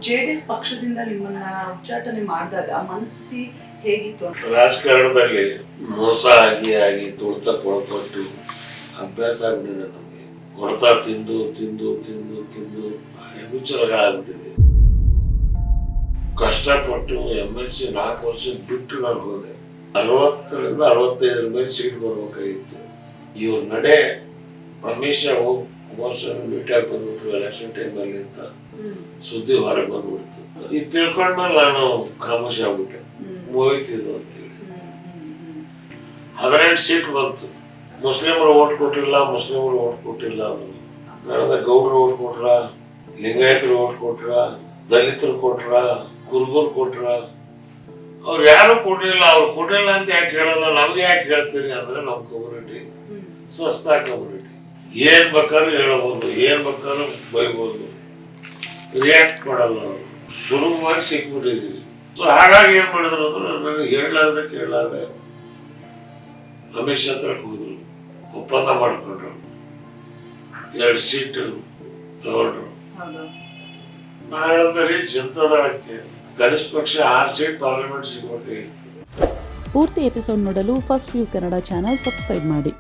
JDS ಪಕ್ಷದಿಂದ ನಿಮ್ಮನ್ನ ಉಚ್ಚಾಟನೆ ಮಾಡಿದಾಗ ಮನಸ್ಥಿತಿ ಹೇಗಿತ್ತು? ರಾಜಕಾರಣದಲ್ಲಿ ಮೋಸ ಆಗಿ ತುಳಿತ ಕೊಟ್ಟು ಅಭ್ಯಾಸ ಆಗ್ಬಿಟ್ಟಿದೆ. ನಮಗೆ ಹೊಡೆತ ತಿಂದು ತಿಂದು ತಿಂದು ತಿಂದು ಹೆಗುಚ್ಚಲಗಳಾಗ್ಬಿಟ್ಟಿದೆ. ಕಷ್ಟಪಟ್ಟು MLC 4 ವರ್ಷ ಬಿಟ್ಟು ನಾನು ಹೋದೆ. 60ರಿಂದ 65 ಮೇಲೆ ಸೀಟ್ ಬರ್ಬೇಕಾಗಿತ್ತು. ಇವ್ರ ನಡೆ ರಮೇಶ ಕುಮಾರಸ್ವಾಮಿ ಭೇಟಿಯಾಗಿ ಬಂದ್ಬಿಟ್ರು ಎಲೆಕ್ಷನ್ ಟೈಮಲ್ಲಿ ಅಂತ ಸುದ್ದಿ ಹೊರಗೆ ಬಂದ್ಬಿಡ್ತು. ಇದು ತಿಳ್ಕೊಂಡ್ಮೇಲೆ ನಾನು ಖಾಮೋಶಿ ಆಗ್ಬಿಟ್ಟೆ. ಹೋಯ್ತಿದ್ದು ಅಂತೇಳಿ 18 ಸೀಟ್ ಬಂತು. ಮುಸ್ಲಿಮರು ಓಟ್ ಕೊಟ್ಟಿಲ್ಲ, ಕಳೆದ ಗೌಡರು ಓಟ್ ಕೊಟ್ರ, ಲಿಂಗಾಯತರು ಓಟ್ ಕೊಟ್ರ, ದಲಿತರು ಕೊಟ್ರ, ಕುರುಬರು ಕೊಟ್ರ. ಅವ್ರು ಯಾರು ಕೊಡ್ಲಿಲ್ಲ. ಅವ್ರು ಕೊಟ್ಟಿಲ್ಲ ಅಂತ ಯಾಕೆ ಹೇಳಲ್ಲ, ನಮ್ಗೆ ಯಾಕೆ ಹೇಳ್ತೀರಿ ಅಂದ್ರೆ ನಮ್ಮ ಕಮ್ಯುನಿಟಿ ಸ್ವಸ್ಥ ಕಮ್ಯುನಿಟಿ. ಏನ್ ಬೇಕಾದ್ರೂ ಹೇಳಬಹುದು, ಏನ್ ಬೇಕಾದ್ರೂ ಬೈಬಹುದು, ರಿಯಾಕ್ಟ್ ಮಾಡಲ್ಲ. ಅವರು ಸುಲಭವಾಗಿ ಸಿಕ್ಬಿಟ್ಟಿದ್ದೀವಿ. ಸೊ ಹಾಗಾಗಿ ಏನ್ ಮಾಡಿದ್ರು ಅಂದ್ರೆ ನನಗೆ ಹೇಳಲಾರ್ದೆ ರಮೇಶ್ ಹತ್ರ ಹೋದ್ರು, ಒಪ್ಪಂದ ಮಾಡ್ಕೊಂಡ್ರು, 2 ಸೀಟ್ ತಗೊಂಡ್ರು. ನಾನು ಹೇಳಿದ್ರೆ ಜನತಾದಳಕ್ಕೆ ಕನಿಷ್ಠ ಪಕ್ಷ 6 ಸೀಟ್ ಪಾರ್ಲಿಮೆಂಟ್ ಸಿಗಬೇಕಾಗಿತ್ತು. ಪೂರ್ತಿ ಎಪಿಸೋಡ್ ನೋಡಲು first view Kannada channel subscribe ಮಾಡಿ.